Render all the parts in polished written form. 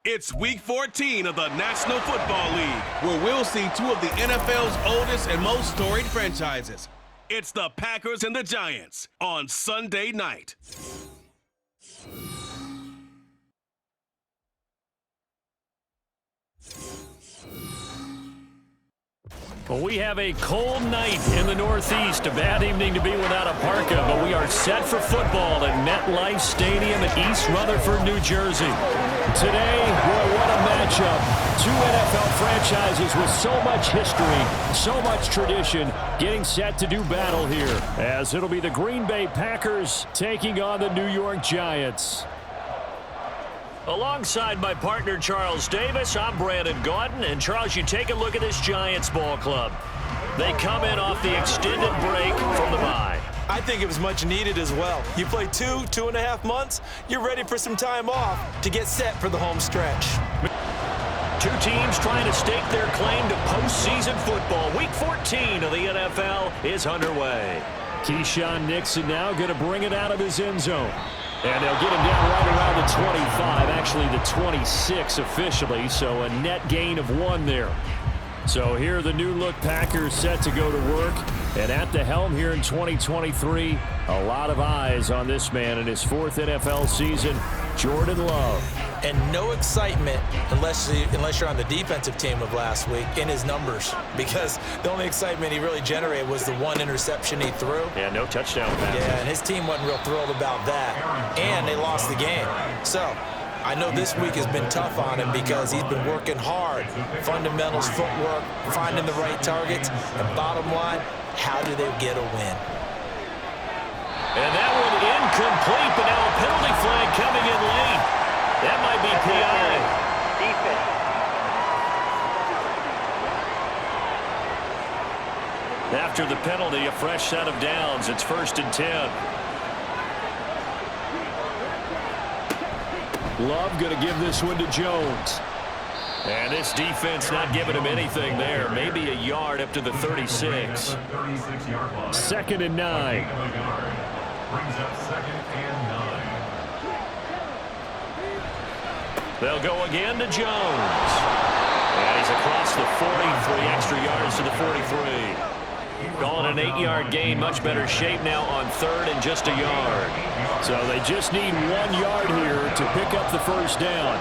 It's Week 14 of the National Football League, where we'll see two of the NFL's oldest and most storied franchises. It's the Packers and the Giants on Sunday night. Well, we have a cold night in the Northeast. A bad evening to be without a parka, but we are set for football at MetLife Stadium in East Rutherford, New Jersey. Today, boy, what a matchup. Two NFL franchises with so much history, so much tradition, getting set to do battle here, as it'll be the Green Bay Packers taking on the New York Giants. Alongside my partner, Charles Davis, I'm Brandon Gaudin. And, Charles, you take a look at this Giants ball club. They come in off the extended break from the bye. I think it was much needed as well. You play 2.5 months, you're ready for some time off to get set for the home stretch. Two teams trying to stake their claim to postseason football. Week 14 of the NFL is underway. Keyshawn Nixon now going to bring it out of his end zone. And they'll get him down right around the 25, actually the 26 officially, so a net gain of 1 there. So here are the new-look Packers set to go to work. And at the helm here in 2023, a lot of eyes on this man in his 4th NFL season, Jordan Love. And no excitement unless you're on the defensive team of last week in his numbers, because the only excitement he really generated was the 1 interception he threw. Yeah, no touchdown pass. Yeah, and his team wasn't real thrilled about that, and they lost the game. So I know this week has been tough on him because he's been working hard. Fundamentals, footwork, finding the right targets, and bottom line, how do they get a win? And that one incomplete, but now a penalty flag coming in late. That might be PI. After the penalty, a fresh set of downs. It's 1st and 10. Love going to give this one to Jones. And this defense not giving him anything there. Maybe a yard up to the 36. 2nd and 9. Brings up 2nd and 9. They'll go again to Jones. And he's across the 40, 3 extra yards to the 43. Calling an 8-yard gain, much better shape now on 3rd and just a yard. So they just need 1 yard here to pick up the first down.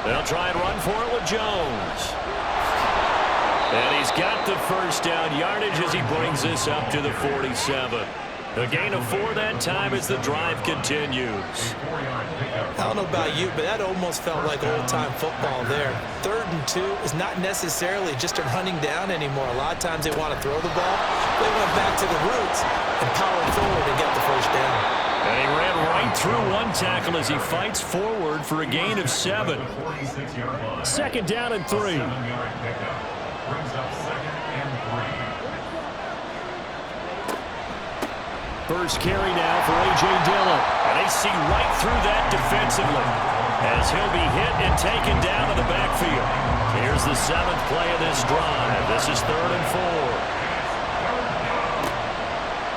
They'll try and run for it with Jones. And he's got the first down yardage as he brings this up to the 47. A gain of 4 that time as the drive continues. I don't know about you, but that almost felt like old-time football there. 3rd and 2 is not necessarily just a running down anymore. A lot of times they want to throw the ball. They went back to the roots and powered forward and get the first down. And he ran right through 1 tackle as he fights forward for a gain of 7. 2nd down and 3. Brings up 2nd and 3. First carry now for A.J. Dillon. And they see right through that defensively as he'll be hit and taken down in the backfield. Here's the 7th play of this drive. This is 3rd and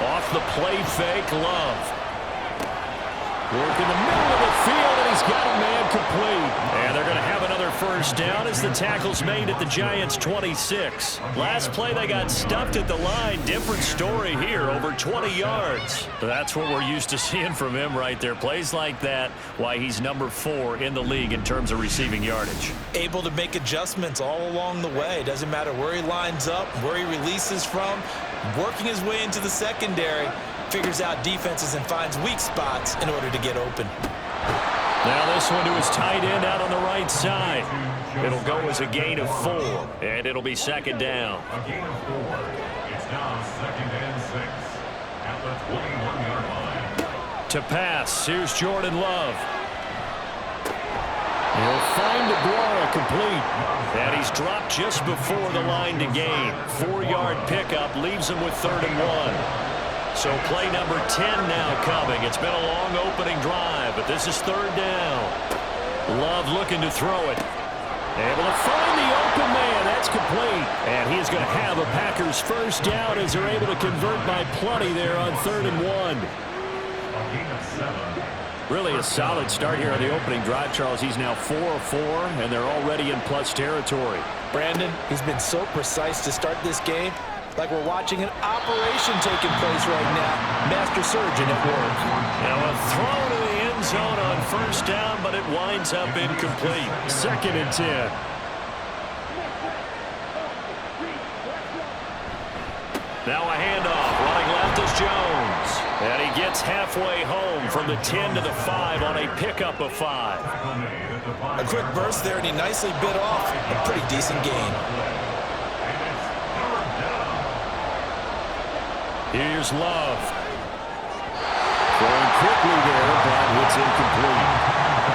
4. Off the play fake, Love. Work in the middle of the field, and he's got a man complete. And they're going to have another first down as the tackle's made at the Giants' 26. Last play, they got stuffed at the line. Different story here, over 20 yards. That's what we're used to seeing from him right there. Plays like that, why he's number 4 in the league in terms of receiving yardage. Able to make adjustments all along the way. Doesn't matter where he lines up, where he releases from. Working his way into the secondary. Figures out defenses and finds weak spots in order to get open. Now this one to his tight end out on the right side. It'll go as a gain of 4, and it'll be 2nd down. A gain of 4. It's now 2nd and 6 at the 21-yard line. To pass, here's Jordan Love. He'll find DeBrara complete. And he's dropped just before the line to gain. 4-yard pickup leaves him with 3rd and 1. So play number 10 now coming. It's been a long opening drive, but this is 3rd down. Love looking to throw it. Able to find the open man. That's complete. And he is going to have a Packers first down as they're able to convert by plenty there on 3rd and 1. A gain of 7. Really a solid start here on the opening drive, Charles. He's now 4 of 4, and they're already in plus territory. Brandon, he's been so precise to start this game, like we're watching an operation taking place right now. Master surgeon at work. Now a throw to the end zone on first down, but it winds up incomplete. 2nd and 10. Now a handoff. Running left is Jones. And he gets halfway home from the 10 to the 5 on a pickup of 5. A quick burst there, and he nicely bit off a pretty decent gain. Here's Love. Going quickly there, but it's incomplete.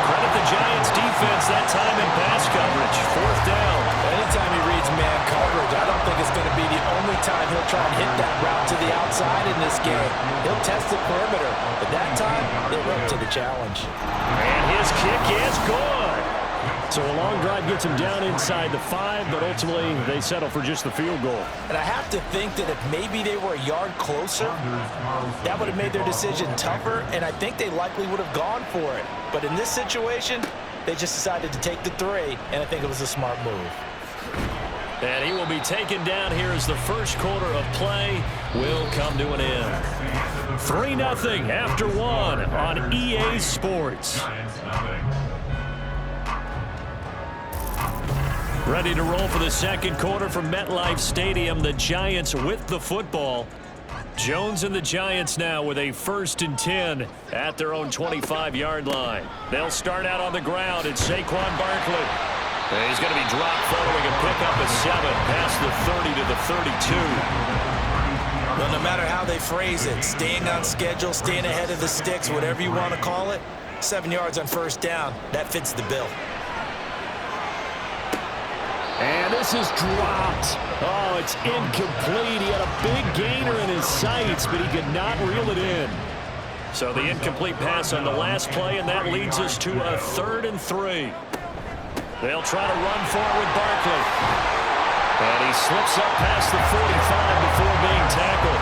Credit the Giants defense that time in pass coverage. 4th down. Anytime he reads man coverage, I don't think it's going to be the only time he'll try and hit that route to the outside in this game. He'll test the perimeter, but that time, they were up to the challenge. And his kick is good. So a long drive gets him down inside the 5, but ultimately they settle for just the field goal. And I have to think that if maybe they were a yard closer, that would have made their decision tougher, and I think they likely would have gone for it. But in this situation, they just decided to take the 3, and I think it was a smart move. And he will be taken down here as the first quarter of play will come to an end. 3-0 after 1 on EA Sports. Ready to roll for the second quarter from MetLife Stadium. The Giants with the football. Jones and the Giants now with a 1st and 10 at their own 25-yard line. They'll start out on the ground. It's Saquon Barkley. And he's going to be dropped following a pickup of 7 past the 30 to the 32. Well, no matter how they phrase it, staying on schedule, staying ahead of the sticks, whatever you want to call it, 7 yards on first down, that fits the bill. And this is dropped. Oh, it's incomplete. He had a big gainer in his sights, but he could not reel it in. So the incomplete pass on the last play, and that leads us to a 3rd and 3. They'll try to run for it with Barkley. And he slips up past the 45 before being tackled.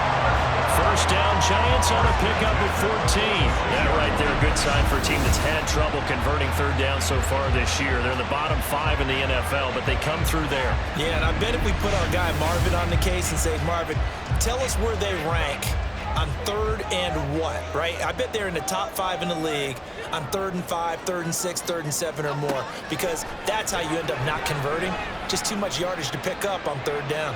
First down, Giants on a pickup at 14. That right there, a good sign for a team that's had trouble converting 3rd down so far this year. They're in the bottom 5 in the NFL, but they come through there. Yeah, and I bet if we put our guy Marvin on the case and say, Marvin, tell us where they rank on 3rd and what, right? I bet they're in the top 5 in the league on 3rd and 5, 3rd and 6, 3rd and 7 or more, because that's how you end up not converting. Just too much yardage to pick up on 3rd down.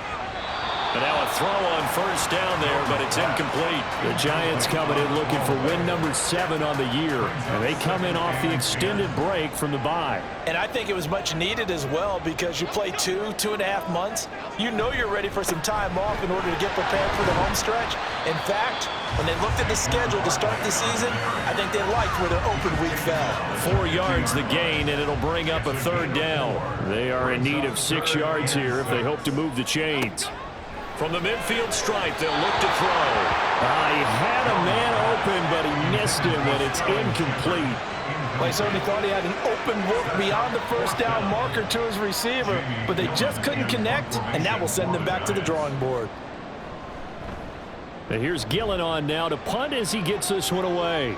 And now a throw on first down there, but it's incomplete. The Giants coming in looking for win number 7 on the year. And they come in off the extended break from the bye. And I think it was much needed as well, because you play 2.5 months. You know you're ready for some time off in order to get prepared for the home stretch. In fact, when they looked at the schedule to start the season, I think they liked where their open week fell. 4 yards the gain, and it'll bring up a 3rd down. They are in need of 6 yards here if they hope to move the chains. From the midfield stripe, they'll look to throw. He had a man open, but he missed him, and it's incomplete. Well, he certainly thought he had an open look beyond the first down marker to his receiver, but they just couldn't connect, and that will send them back to the drawing board. And here's Gillen on now to punt as he gets this one away.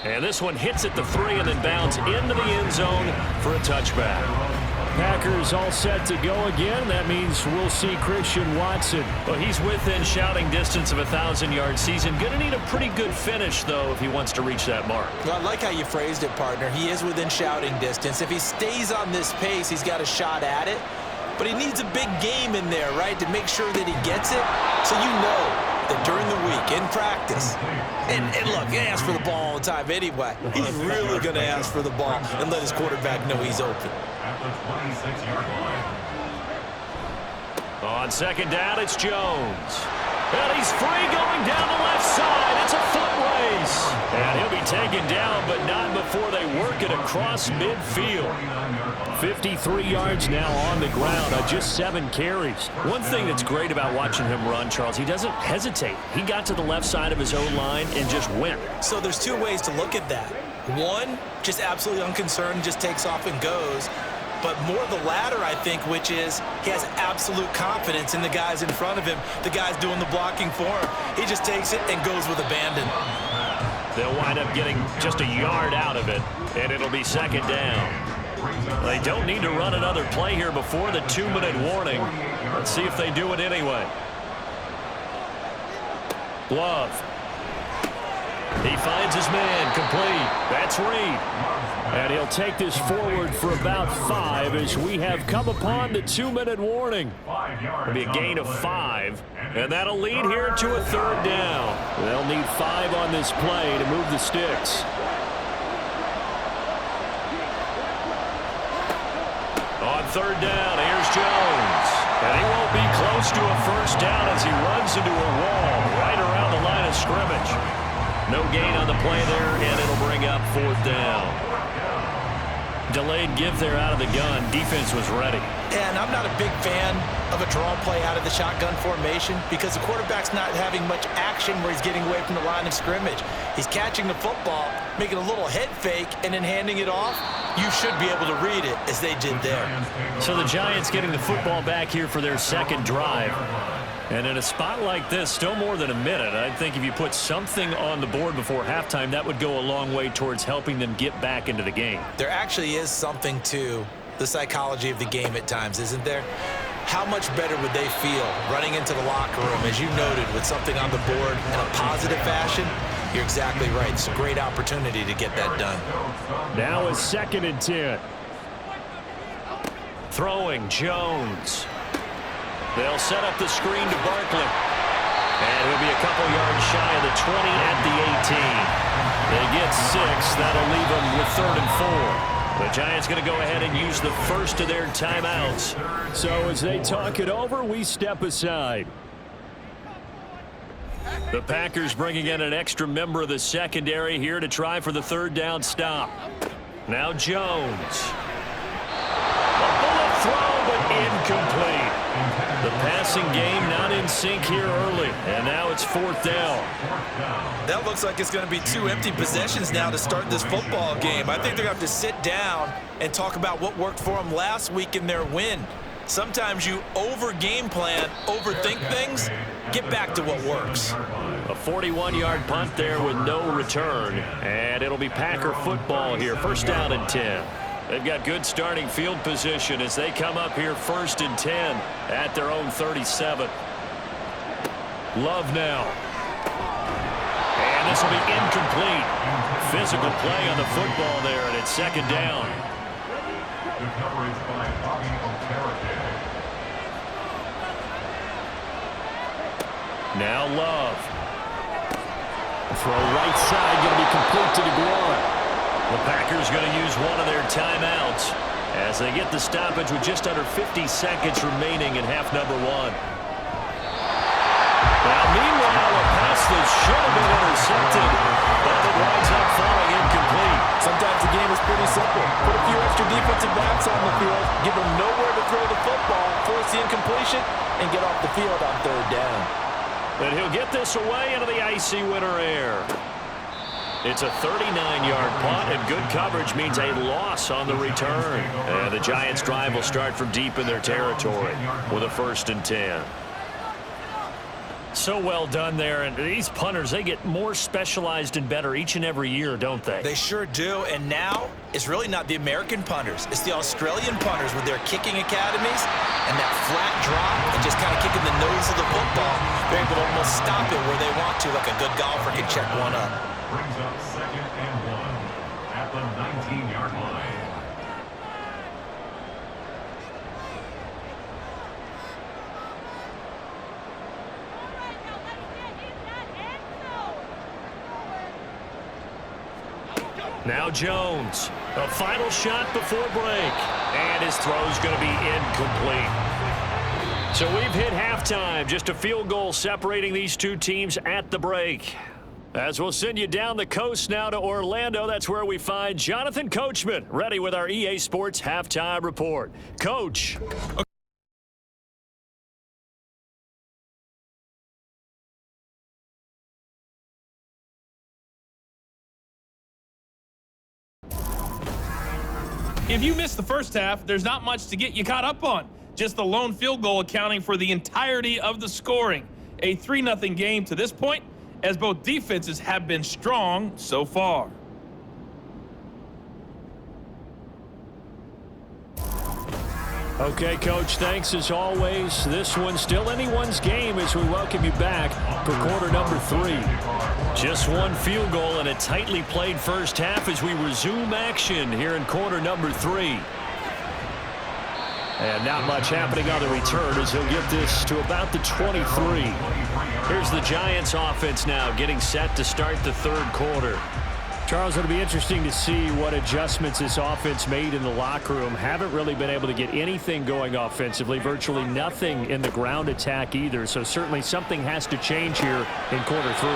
And this one hits at the 3 and then bounds into the end zone for a touchback. Packers all set to go again. That means we'll see Christian Watson. Well, he's within shouting distance of a 1,000-yard season. Going to need a pretty good finish, though, if he wants to reach that mark. Well, I like how you phrased it, partner. He is within shouting distance. If he stays on this pace, he's got a shot at it. But he needs a big game in there, right, to make sure that he gets it. So you know that during the week, in practice, and look, he asks for the ball all the time anyway. He's really going to ask for the ball and let his quarterback know he's open. At the 26-yard line. On second down, it's Jones. And he's free going down the left side. It's a foot race. And he'll be taken down, but not before they work it across midfield. 53 yards now on the ground on just 7 carries. One thing that's great about watching him run, Charles, he doesn't hesitate. He got to the left side of his own line and just went. So there's 2 ways to look at that. One, just absolutely unconcerned, just takes off and goes. But more the latter, I think, which is he has absolute confidence in the guys in front of him, the guys doing the blocking for him. He just takes it and goes with abandon. They'll wind up getting just a yard out of it, and it'll be second down. They don't need to run another play here before the 2-minute warning. Let's see if they do it anyway. Love. He finds his man, complete. That's Reed. And he'll take this forward for about 5 as we have come upon the 2-minute warning. It'll be a gain of 5, and that'll lead here to a third down. They'll need 5 on this play to move the sticks. On third down, here's Jones. And he won't be close to a first down as he runs into a wall right around the line of scrimmage. No gain on the play there, and it'll bring up fourth down. Delayed give there out of the gun. Defense was ready. And I'm not a big fan of a draw play out of the shotgun formation because the quarterback's not having much action where he's getting away from the line of scrimmage. He's catching the football, making a little head fake, and then handing it off. You should be able to read it as they did there. So the Giants getting the football back here for their second drive. And in a spot like this, still more than a minute, I think if you put something on the board before halftime, that would go a long way towards helping them get back into the game. There actually is something to the psychology of the game at times, isn't there? How much better would they feel running into the locker room, as you noted, with something on the board in a positive fashion? You're exactly right. It's a great opportunity to get that done. Now a 2nd and 10. Throwing, Jones. They'll set up the screen to Barkley. And he'll be a couple yards shy of the 20 at the 18. They get 6. That'll leave them with 3rd and 4. The Giants going to go ahead and use the first of their timeouts. So as they talk it over, we step aside. The Packers bringing in an extra member of the secondary here to try for the 3rd down stop. Now Jones. A bullet throw, but incomplete. The passing game not in sync here early, and now it's 4th down. That looks like it's going to be 2 empty possessions now to start this football game. I think they're going to have to sit down and talk about what worked for them last week in their win. Sometimes you over-game plan, overthink things, get back to what works. A 41-yard punt there with no return, and it'll be Packer football here. 1st down and 10. They've got good starting field position as they come up here 1st and 10 at their own 37. Love now. And this will be incomplete. Physical play on the football there, and it's 2nd down. The coverage by Bobby Okereke. Now Love. Throw right side, going to be complete to DeGuara. The Packers going to use one of their timeouts as they get the stoppage with just under 50 seconds remaining in half number 1. Now, meanwhile, a pass that should have been intercepted, but it winds up falling incomplete. Sometimes the game is pretty simple. Put a few extra defensive backs on the field, give them nowhere to throw the football, force the incompletion, and get off the field on 3rd down. And he'll get this away into the icy winter air. It's a 39-yard punt, and good coverage means a loss on the return. And the Giants' drive will start from deep in their territory with a 1st and 10. So well done there, and these punters, they get more specialized and better each and every year, don't they? They sure do, and now it's really not the American punters. It's the Australian punters with their kicking academies and that flat drop and just kind of kicking the nose of the football. They're able to almost stop it where they want to, like a good golfer can check one up. Brings up 2nd and 1 at the 19-yard line. Now Jones, a final shot before break, and his throw's going to be incomplete. So we've hit halftime, just a field goal separating these two teams at the break. As we'll send you down the coast now to Orlando, that's where we find Jonathan Coachman, ready with our EA Sports Halftime Report. Coach. If you missed the first half, there's not much to get you caught up on. Just the lone field goal accounting for the entirety of the scoring. A 3-0 game to this point, as both defenses have been strong so far. Okay, Coach, thanks as always. This one's still anyone's game as we welcome you back for quarter number 3. Just one field goal and a tightly played first half as we resume action here in quarter number 3. And not much happening on the return as he'll get this to about the 23. Here's the Giants offense now getting set to start the third quarter. Charles, it'll be interesting to see what adjustments this offense made in the locker room. Haven't really been able to get anything going offensively, virtually nothing in the ground attack either. So certainly something has to change here in quarter 3.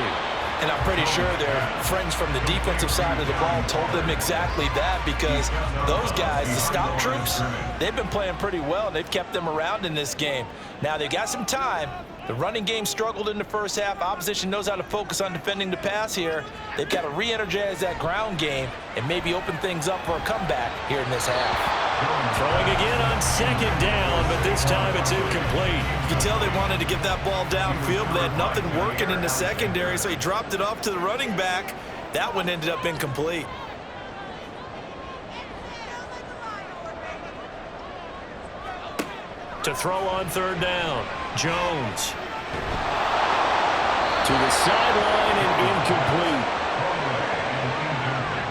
And I'm pretty sure their friends from the defensive side of the ball told them exactly that, because those guys, the stop troops, they've been playing pretty well, and they've kept them around in this game. Now, they've got some time. The running game struggled in the first half. Opposition knows how to focus on defending the pass here. They've got to re-energize that ground game and maybe open things up for a comeback here in this half. Throwing again on second down, but this time it's incomplete. You can tell they wanted to get that ball downfield, but they had nothing working in the secondary, so he dropped it off to the running back. That one ended up incomplete. To throw on third down, Jones. To the sideline and incomplete.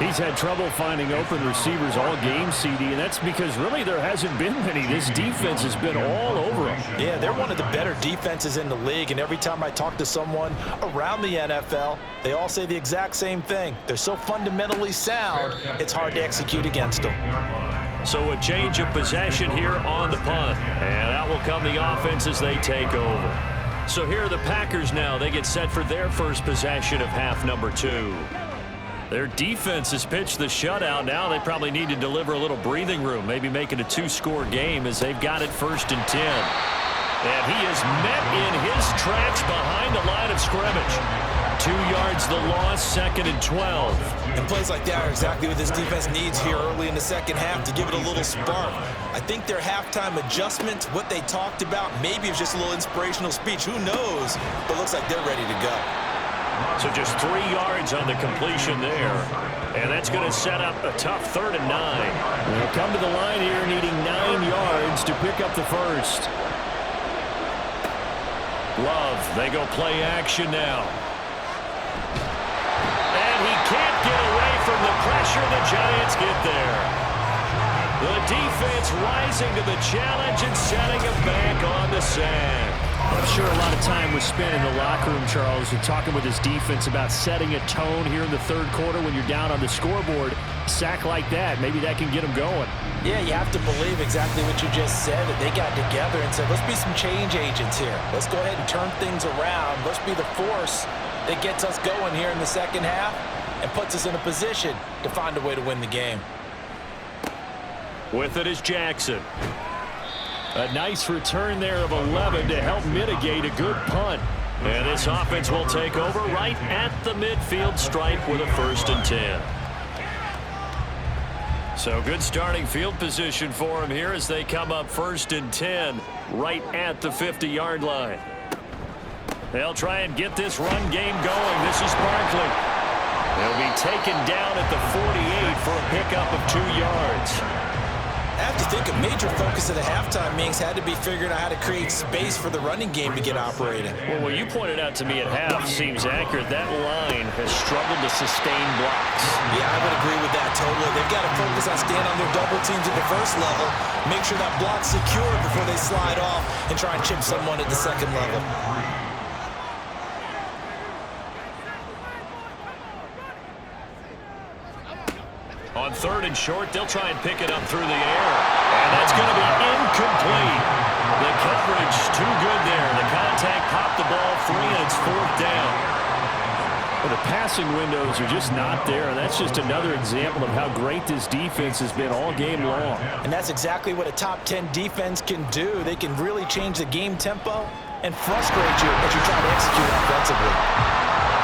He's had trouble finding open receivers all game, CD, and that's because really there hasn't been many. This defense has been all over them. Yeah, they're one of the better defenses in the league, and every time I talk to someone around the NFL, they all say the exact same thing. They're so fundamentally sound, it's hard to execute against them. So a change of possession here on the punt, and out will come the offense as they take over. So here are the Packers now. They get set for their first possession of half number 2. Their defense has pitched the shutout. Now they probably need to deliver a little breathing room, maybe make it a 2-score game as they've got it 1st and 10. And he is met in his tracks behind the line of scrimmage. 2 yards the loss, 2nd and 12. And plays like that are exactly what this defense needs here early in the second half to give it a little spark. I think their halftime adjustments, what they talked about, maybe it's just a little inspirational speech. Who knows? But it looks like they're ready to go. So just 3 yards on the completion there. And that's going to set up a tough 3rd and 9. They'll come to the line here needing 9 yards to pick up the first. Love, they go play action now. And he can't get away from the pressure. The Giants get there. The defense rising to the challenge and setting him back on the sack. I'm sure a lot of time was spent in the locker room, Charles, and talking with his defense about setting a tone here in the third quarter when you're down on the scoreboard. Sack like that, maybe that can get them going. Yeah, you have to believe exactly what you just said, that they got together and said, let's be some change agents here. Let's go ahead and turn things around. Let's be the force that gets us going here in the second half and puts us in a position to find a way to win the game. With it is Jackson. A nice return there of 11 to help mitigate a good punt. And this offense will take over right at the midfield stripe with a 1st and 10. So good starting field position for them here as they come up 1st and 10 right at the 50-yard line. They'll try and get this run game going. This is Barkley. They'll be taken down at the 48 for a pickup of 2 yards. I have to think a major focus of the halftime meetings had to be figuring out how to create space for the running game to get operating. Well, what you pointed out to me at half seems accurate. That line has struggled to sustain blocks. Yeah, I would agree with that totally. They've got to focus on staying on their double teams at the first level, make sure that block's secure before they slide off and try and chip someone at the second level. On 3rd and short, they'll try and pick it up through the air. And that's going to be incomplete. The coverage too good there. The contact popped the ball free, and it's 4th down. Well, the passing windows are just not there, and that's just another example of how great this defense has been all game long. And that's exactly what a top 10 defense can do. They can really change the game tempo and frustrate you as you try to execute offensively.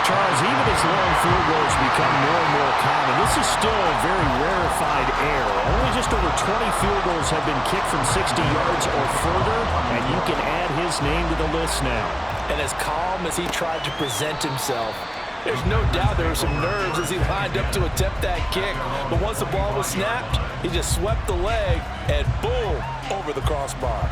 Charles, even as long field goals become more and more common, this is still a very rarefied air. Only just over 20 field goals have been kicked from 60 yards or further, and you can add his name to the list now. And as calm as he tried to present himself, there's no doubt there were some nerves as he lined up to attempt that kick. But once the ball was snapped, he just swept the leg and boom, over the crossbar.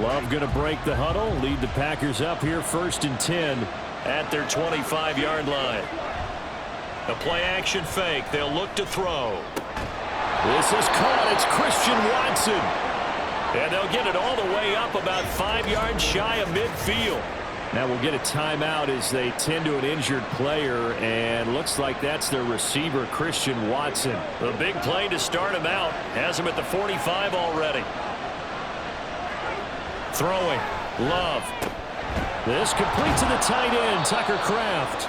Love going to break the huddle, lead the Packers up here 1st and 10 at their 25-yard line. The play-action fake. They'll look to throw. This is caught. It's Christian Watson. And they'll get it all the way up about 5 yards shy of midfield. Now we'll get a timeout as they tend to an injured player, and looks like that's their receiver, Christian Watson. The big play to start him out. Has him at the 45 already. Throwing. Love. This complete to the tight end, Tucker Kraft.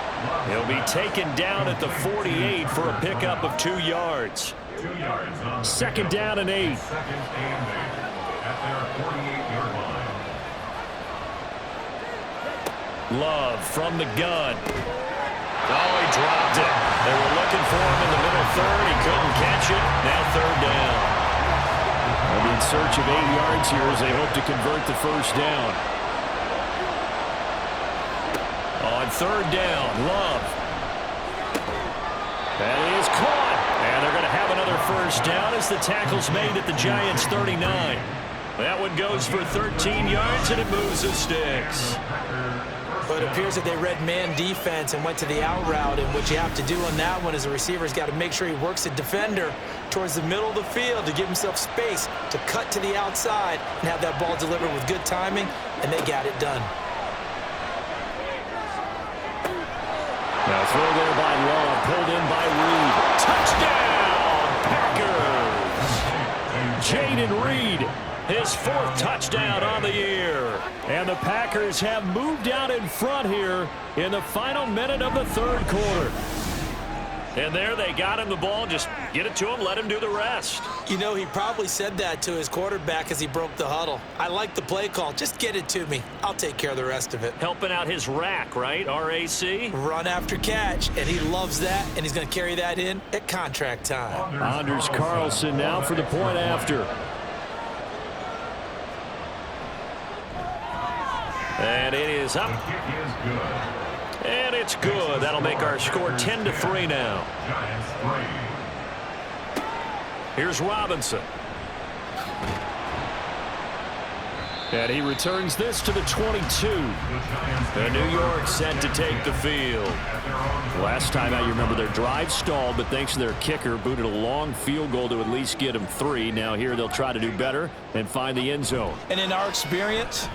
He'll be taken down at the 48 for a pickup of 2 yards. 2 yards on 2nd down and 8. 2nd and 8 at their 48-yard line. Love from the gun. Oh, he dropped it. They were looking for him in the middle third. He couldn't catch it. Now 3rd down. They'll be in search of 8 yards here as they hope to convert the 1st down. On 3rd down, Love. That is caught. And they're going to have another 1st down as the tackle's made at the Giants' 39. That one goes for 13 yards, and it moves the sticks. But it appears that they read man defense and went to the out route, and what you have to do on that one is the receiver's got to make sure he works the defender towards the middle of the field to give himself space to cut to the outside and have that ball delivered with good timing, and they got it done. Now throw there by Love, pulled in by Reed. Touchdown, Packers! Jaden Reed, his 4th touchdown on the year. And the Packers have moved out in front here in the final minute of the 3rd quarter. And there they got him the ball. Just get it to him, let him do the rest. You know, he probably said that to his quarterback as he broke the huddle. I like the play call. Just get it to me. I'll take care of the rest of it. Helping out his rack, right? R-A-C? Run after catch, and he loves that, and he's going to carry that in at contract time. Anders Carlson now for the point after. And it is up. Kick is good. And it's good. That'll make our score 10-3 now. Giants 3. Here's Robinson. And he returns this to the 22. And New York set to take the field. Last time out, you remember their drive stalled, but thanks to their kicker, booted a long field goal to at least get them 3. Now here they'll try to do better and find the end zone. And in our experience,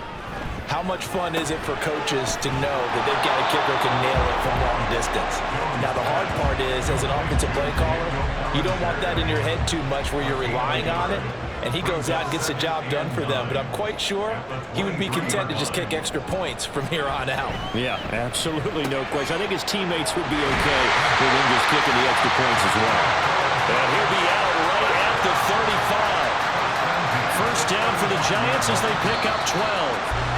how much fun is it for coaches to know that they've got a kicker who can nail it from long distance? Now, the hard part is, as an offensive play caller, you don't want that in your head too much where you're relying on it, and he goes out and gets the job done for them. But I'm quite sure he would be content to just kick extra points from here on out. Yeah, absolutely no question. I think his teammates would be okay with him just kicking the extra points as well. And he'll be out right at the 35. 1st down for the Giants as they pick up 12.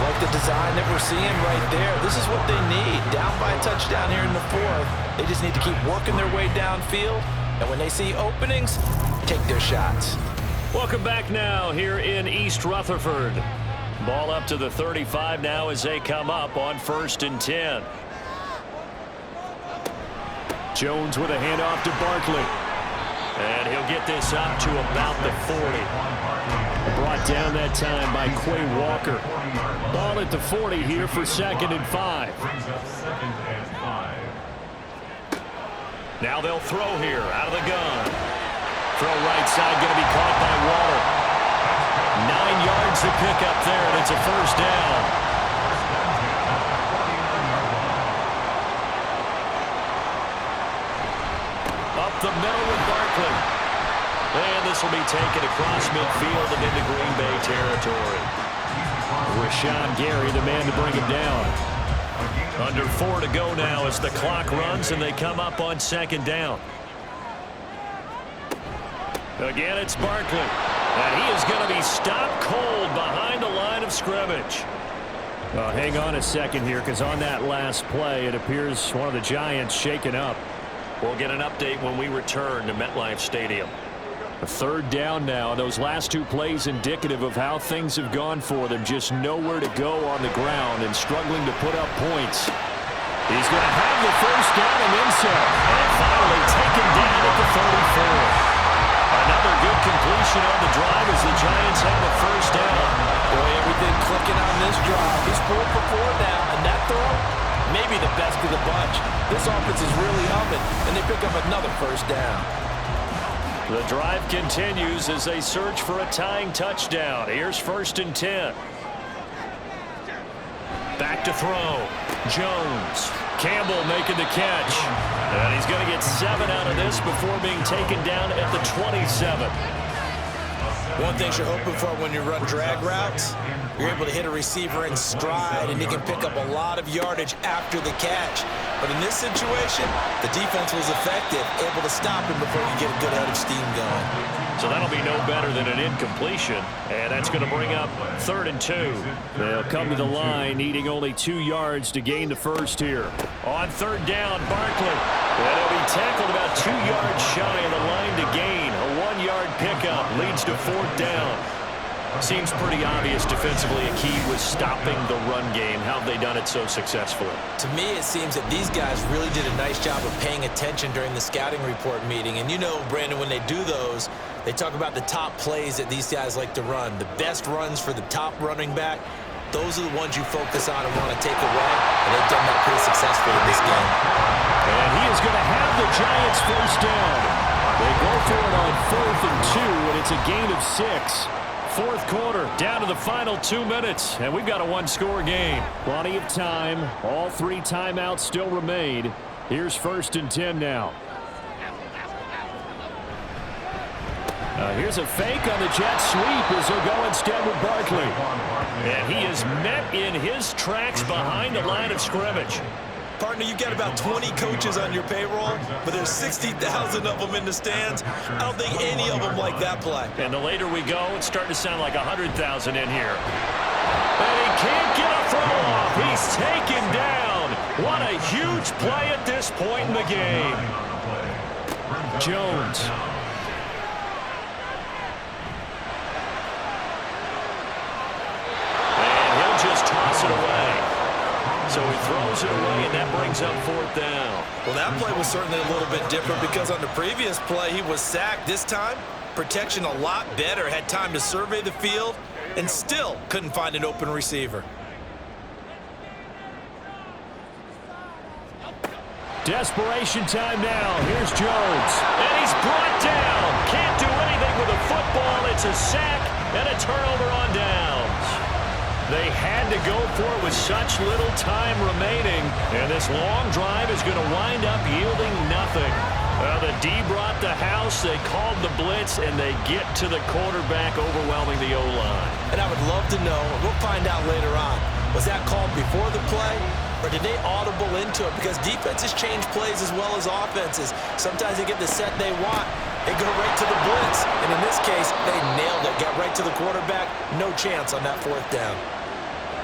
Like the design that we're seeing right there. This is what they need. Down by a touchdown here in the 4th. They just need to keep working their way downfield. And when they see openings, take their shots. Welcome back now here in East Rutherford. Ball up to the 35 now as they come up on 1st and 10. Jones with a handoff to Barkley. And he'll get this up to about the 40. Brought down that time by Quay Walker. Ball at the 40 here for 2nd and 5. Now they'll throw here out of the gun. Throw right side, going to be caught by Waller. 9 yards to pick up there, and it's a 1st down. Up the middle with Barkley. And this will be taken across midfield and into Green Bay territory. Rashawn Gary, the man to bring him down. Under 4 to go now as the clock runs and they come up on 2nd down. Again, it's Barkley. And he is going to be stopped cold behind the line of scrimmage. Hang on a second here, because on that last play, it appears one of the Giants shaken up. We'll get an update when we return to MetLife Stadium. A third down now. Those last two plays indicative of how things have gone for them. Just nowhere to go on the ground and struggling to put up points. He's going to have the first down and then some. And finally taken down at the 34. Another good completion on the drive as the Giants have a first down. Boy, everything clicking on this drive. He's 4 for 4 now, and that throw, maybe the best of the bunch. This offense is really humming, and they pick up another first down. The drive continues as they search for a tying touchdown. Here's 1st and 10. Back to throw. Jones. Campbell making the catch. And he's going to get 7 out of this before being taken down at the 27. One thing you're hoping for when you run drag routes, you're able to hit a receiver in stride, and he can pick up a lot of yardage after the catch. But in this situation, the defense was effective, able to stop him before you get a good head of steam going. So that'll be no better than an incompletion, and that's going to bring up 3rd and 2. They'll come to the line, needing only 2 yards to gain the first here. On 3rd down, Barkley. And he'll be tackled about 2 yards shy of the line to gain. A 1-yard pickup leads to 4th down. Seems pretty obvious defensively a key was stopping the run game. How have they done it so successfully? To me, it seems that these guys really did a nice job of paying attention during the scouting report meeting. And you know, Brandon, when they do those, they talk about the top plays that these guys like to run. The best runs for the top running back, those are the ones you focus on and want to take away. And they've done that pretty successfully in this game. And he is going to have the Giants first down. They go for it on 4th and 2, and it's a gain of 6. 4th quarter, down to the final 2 minutes, and we've got a 1-score game. Plenty of time. All 3 timeouts still remain. Here's 1st and 10 now. Here's a fake on the jet sweep as they'll go instead with Barkley. And he is met in his tracks behind the line of scrimmage. Partner, you got about 20 coaches on your payroll, but there's 60,000 of them in the stands. I don't think any of them like that play. And the later we go, it's starting to sound like 100,000 in here. And he can't get a throw off. He's taken down. What a huge play at this point in the game. Jones. And he'll just toss it away. So he throws it away, and that brings up 4th down. Well, that play was certainly a little bit different because on the previous play, he was sacked. This time, protection a lot better, had time to survey the field, and still couldn't find an open receiver. Desperation time now. Here's Jones. And he's brought down. Can't do anything with a football. It's a sack and a turnover on downs. They had to go for it with such little time remaining, and this long drive is going to wind up yielding nothing. The D brought the house, they called the blitz, and they get to the quarterback, overwhelming the O-line. And I would love to know, and we'll find out later on, was that called before the play, or did they audible into it? Because defenses change plays as well as offenses. Sometimes they get the set they want. They go right to the blitz, and in this case, they nailed it, got right to the quarterback. No chance on that 4th down.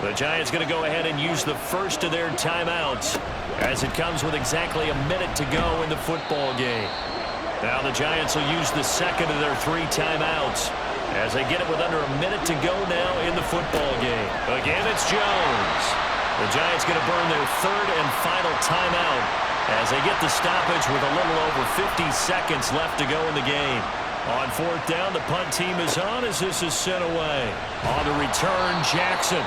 The Giants going to go ahead and use the first of their timeouts as it comes with exactly a minute to go in the football game. Now the Giants will use the second of their 3 timeouts as they get it with under a minute to go now in the football game. Again, it's Jones. The Giants going to burn their 3rd and final timeout as they get the stoppage with a little over 50 seconds left to go in the game. On 4th down, the punt team is on as this is sent away. On the return, Jackson.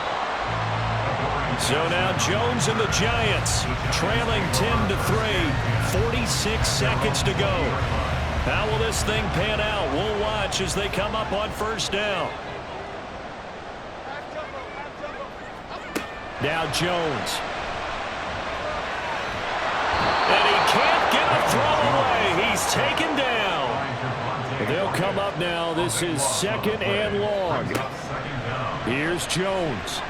So now Jones and the Giants trailing 10-3, 46 seconds to go. How will this thing pan out? We'll watch as they come up on 1st down. Now Jones. And he can't get a throw away. He's taken down. They'll come up now. This is 2nd and long. Here's Jones.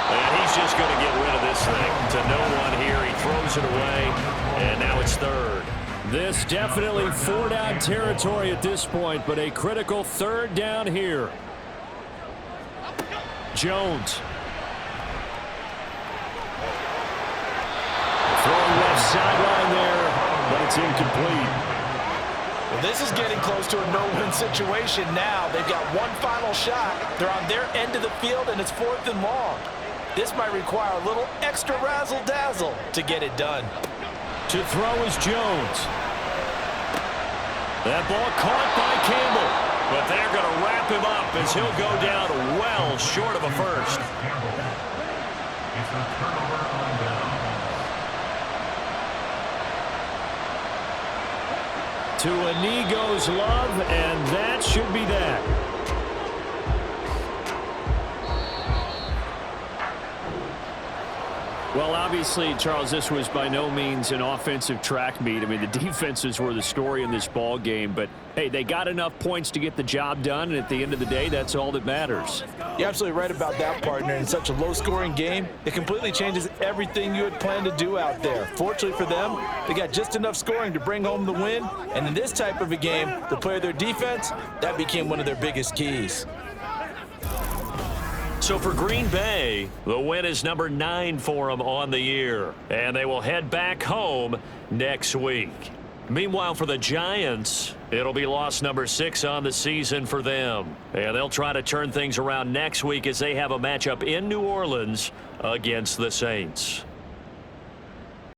And he's just going to get rid of this thing to no one here. He throws it away, and now it's 3rd. This definitely 4-down territory at this point, but a critical 3rd down here. Jones. Throwing left sideline there, but it's incomplete. Well, this is getting close to a no-win situation now. They've got one final shot. They're on their end of the field, and it's 4th and long. This might require a little extra razzle-dazzle to get it done. To throw is Jones. That ball caught by Campbell. But they're going to wrap him up as he'll go down well short of a first. It's a turnover on down. To a knee goes Love, and that should be that. Well, obviously, Charles, this was by no means an offensive track meet. I mean, the defenses were the story in this ball game, but hey, they got enough points to get the job done, and at the end of the day, that's all that matters. You're absolutely right about that, partner. In such a low-scoring game, it completely changes everything you had planned to do out there. Fortunately for them, they got just enough scoring to bring home the win, and in this type of a game, to play their defense, that became one of their biggest keys. So for Green Bay, the win is number 9 for them on the year, and they will head back home next week. Meanwhile, for the Giants, it'll be loss number 6 on the season for them, and they'll try to turn things around next week as they have a matchup in New Orleans against the Saints.